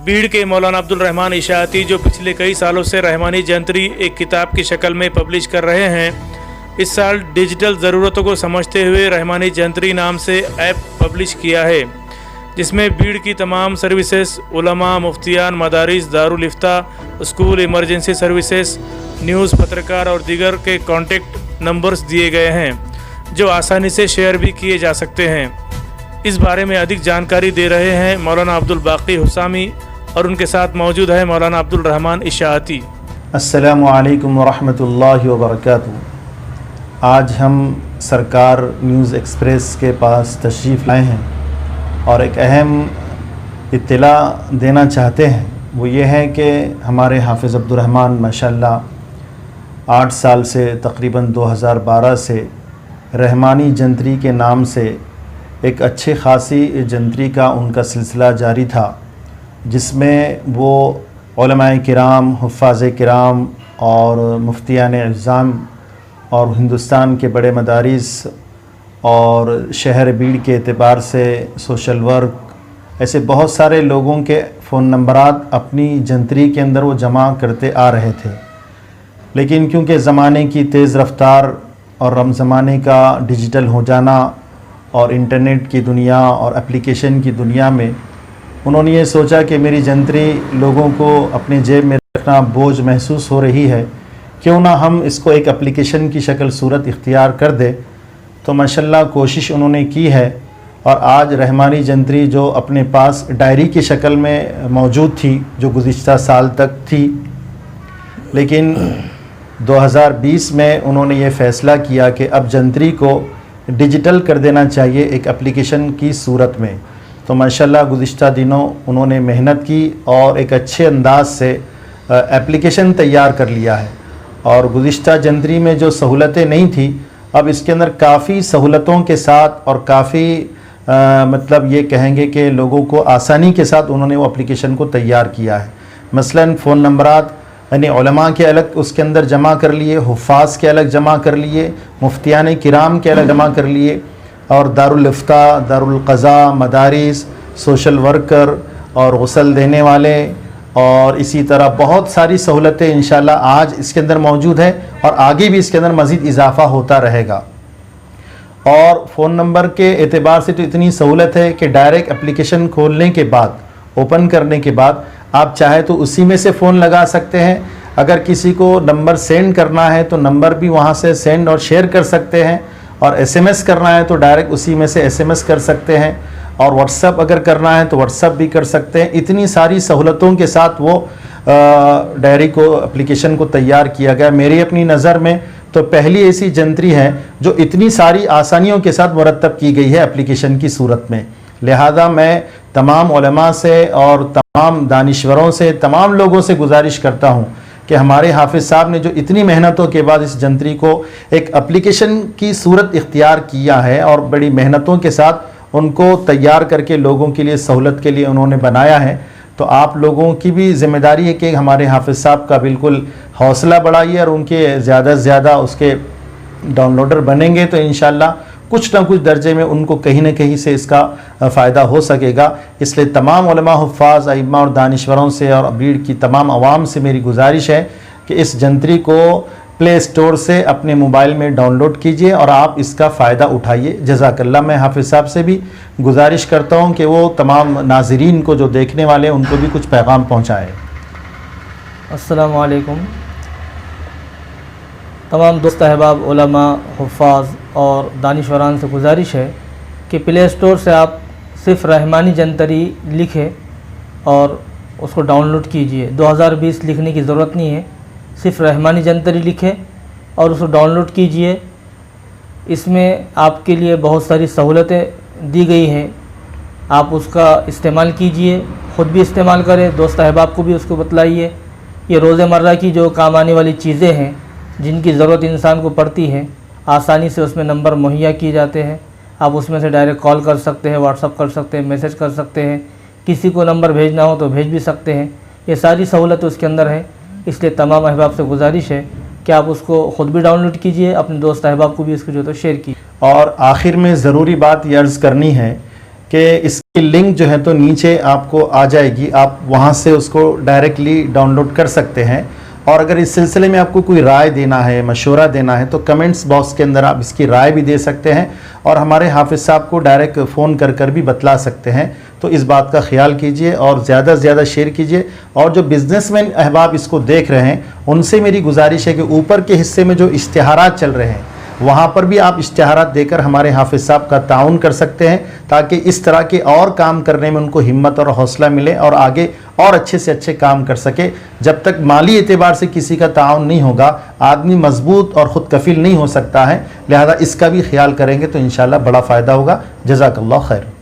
बीड़ के मौलाना अब्दुल रहमान इशाअती जो पिछले कई सालों से रहमानी जंतरी एक किताब की शक्ल में पब्लिश कर रहे हैं, इस साल डिजिटल ज़रूरतों को समझते हुए रहमानी जंतरी नाम से ऐप पब्लिश किया है, जिसमें बीड़ की तमाम सर्विसेज, उलमा, मुफ्तियान, मदारिस, दारुल इफ्ता, स्कूल, इमरजेंसी सर्विसेज, न्यूज़, पत्रकार और दीगर के कॉन्टेक्ट नंबर्स दिए गए हैं, जो आसानी से शेयर भी किए जा सकते हैं। इस बारे में अधिक जानकारी दे रहे हैं मौलाना अब्दुल बाकी हुसामी और उनके साथ मौजूद है मौलाना अब्दुल रहमान इशाअती। अस्सलामु अलैकुम वरहमतुल्लाहि वबरकातुहू। आज हम सरकार न्यूज़ एक्सप्रेस के पास तशरीफ़ लाए हैं और एक अहम इत्तला देना चाहते हैं। वो ये है कि हमारे हाफिज़ अब्दुल रहमान माशाअल्लाह 8 साल से तकरीबन 2012 से रहमानी जंतरी के नाम से एक अच्छी खासी जंतरी का उनका सिलसिला जारी था, जिसमें वो उलमाए किराम, हुफ़्फ़ाज़े किराम और मुफ्तियान इज़्ज़ाम और हिंदुस्तान के बड़े मदारिस और शहर बीड़ के एतबार से सोशल वर्क, ऐसे बहुत सारे लोगों के फ़ोन नंबरात अपनी जंतरी के अंदर वो जमा करते आ रहे थे। लेकिन क्योंकि ज़माने की तेज़ रफ्तार और ज़माने का डिजिटल हो जाना और इंटरनेट की दुनिया और एप्लीकेशन की दुनिया में उन्होंने ये सोचा कि मेरी जंतरी लोगों को अपने जेब में रखना बोझ महसूस हो रही है, क्यों ना हम इसको एक एप्लीकेशन की शक्ल सूरत इख्तियार कर दे। तो माशाल्लाह कोशिश उन्होंने की है और आज रहमानी जंतरी जो अपने पास डायरी की शक्ल में मौजूद थी, जो गुज़िश्ता साल तक थी, लेकिन 2020 में उन्होंने ये फ़ैसला किया कि अब जंतरी को डिजिटल कर देना चाहिए एक एप्लीकेशन की सूरत में। तो माशाल्लाह गुज़िश्ता दिनों उन्होंने मेहनत की और एक अच्छे अंदाज से एप्लीकेशन तैयार कर लिया है। और गुज़िश्ता जंतरी में जो सहूलतें नहीं थी, अब इसके अंदर काफ़ी सहूलतों के साथ और काफ़ी मतलब ये कहेंगे कि लोगों को आसानी के साथ उन्होंने वो एप्लीकेशन को तैयार किया है। मसलन फ़ोन नंबरात यानी उलमा के अलग उसके अंदर जमा कर लिए, हुफ़्फ़ाज़ के अलग जमा कर लिए, मुफ्तियान किराम के अलग जमा कर लिए, और दारुल इफ्ता, दारुल क़ज़ा, मदारिस, सोशल वर्कर और गुस्ल देने वाले और इसी तरह बहुत सारी सहूलतें इंशाअल्लाह आज इसके अंदर मौजूद है और आगे भी इसके अंदर मज़ीद इजाफ़ा होता रहेगा। और फ़ोन नंबर के एतबार से तो इतनी सहूलत है कि डायरेक्ट एप्लीकेशन खोलने के बाद, ओपन करने के बाद आप चाहे तो उसी में से फ़ोन लगा सकते हैं। अगर किसी को नंबर सेंड करना है तो नंबर भी वहाँ से सेंड और शेयर कर सकते हैं, और SMS करना है तो डायरेक्ट उसी में से SMS कर सकते हैं, और व्हाट्सअप अगर करना है तो व्हाट्सअप भी कर सकते हैं। इतनी सारी सहूलतों के साथ वो डायरी को, एप्लीकेशन को तैयार किया गया। मेरी अपनी नज़र में तो पहली ऐसी जंतरी है जो इतनी सारी आसानियों के साथ मुरतब की गई है एप्लीकेशन की सूरत में। लिहाजा मैं तमाम उलमा से और तमाम दानिश्वरों से, तमाम लोगों से गुजारिश करता हूँ कि हमारे हाफिज़ साहब ने जो इतनी मेहनतों के बाद इस जंतरी को एक एप्लीकेशन की सूरत इख्तियार किया है और बड़ी मेहनतों के साथ उनको तैयार करके लोगों के लिए सहूलत के लिए उन्होंने बनाया है, तो आप लोगों की भी ज़िम्मेदारी है कि हमारे हाफिज़ साहब का बिल्कुल हौसला बढ़ाइए और उनके ज़्यादा से ज़्यादा उसके डाउनलोडर बनेंगे तो इंशाअल्लाह कुछ ना कुछ दर्जे में उनको कहीं ना कहीं से इसका फ़ायदा हो सकेगा। इसलिए तमाम उलमा, हुफ़्फ़ाज़, अइम्मा और दानिश्वरों से और बीड़ की तमाम आवाम से मेरी गुजारिश है कि इस जंतरी को प्ले स्टोर से अपने मोबाइल में डाउनलोड कीजिए और आप इसका फ़ायदा उठाइए। जज़ाकल्लाह। मैं हाफिज़ साहब से भी गुजारिश करता हूँ कि वो तमाम नाज़रीन को, जो देखने वाले हैं, उनको भी कुछ पैगाम पहुँचाएँ। अस्सलामु अलैकुम। तमाम दोस्त अहबाब, उलमा, हुफ़्फ़ाज़ और दानिश्वरान से गुजारिश है कि प्ले स्टोर से आप सिर्फ़ रहमानी जंतरी लिखें और उसको डाउनलोड कीजिए। 2020 लिखने की ज़रूरत नहीं है, सिर्फ़ रहमानी जंतरी लिखें और उसको डाउनलोड कीजिए। इसमें आपके लिए बहुत सारी सहूलतें दी गई हैं, आप उसका इस्तेमाल कीजिए, ख़ुद भी इस्तेमाल करें, दोस्त अहबाब को भी उसको बतलाइए। ये रोज़मर्रा की जो काम आने वाली चीज़ें हैं, जिनकी ज़रूरत इंसान को पड़ती है, आसानी से उसमें नंबर मुहैया किए जाते हैं। आप उसमें से डायरेक्ट कॉल कर सकते हैं, व्हाट्सअप कर सकते हैं, मैसेज कर सकते हैं, किसी को नंबर भेजना हो तो भेज भी सकते हैं। ये सारी सहूलत उसके अंदर है। इसलिए तमाम अहबाब से गुजारिश है कि आप उसको ख़ुद भी डाउनलोड कीजिए, अपने दोस्त अहबाब को भी इसको जो तो शेयर कीजिए। और आखिर में ज़रूरी बात ये अर्ज़ करनी है کہ اس کی لنک جو ہے تو نیچے آپ کو آ جائے گی، آپ وہاں سے اس کو ڈائریکٹلی ڈاؤن لوڈ کر سکتے ہیں۔ اور اگر اس سلسلے میں آپ کو کوئی رائے دینا ہے، مشورہ دینا ہے تو کمنٹس باکس کے اندر آپ اس کی رائے بھی دے سکتے ہیں، اور ہمارے حافظ صاحب کو ڈائریکٹ فون کر بھی بتلا سکتے ہیں۔ تو اس بات کا خیال کیجئے اور زیادہ سے زیادہ شیئر کیجئے، اور جو بزنس مین احباب اس کو دیکھ رہے ہیں ان سے میری گزارش ہے کہ اوپر کے حصے میں جو اشتہارات چل رہے ہیں وہاں پر بھی آپ اشتہارات دے کر ہمارے حافظ صاحب کا تعاون کر سکتے ہیں، تاکہ اس طرح کے اور کام کرنے میں ان کو ہمت اور حوصلہ ملے اور آگے اور اچھے سے اچھے کام کر سکے۔ جب تک مالی اعتبار سے کسی کا تعاون نہیں ہوگا آدمی مضبوط اور خود کفیل نہیں ہو سکتا ہے، لہذا اس کا بھی خیال کریں گے تو انشاءاللہ بڑا فائدہ ہوگا۔ جزاک اللہ خیر۔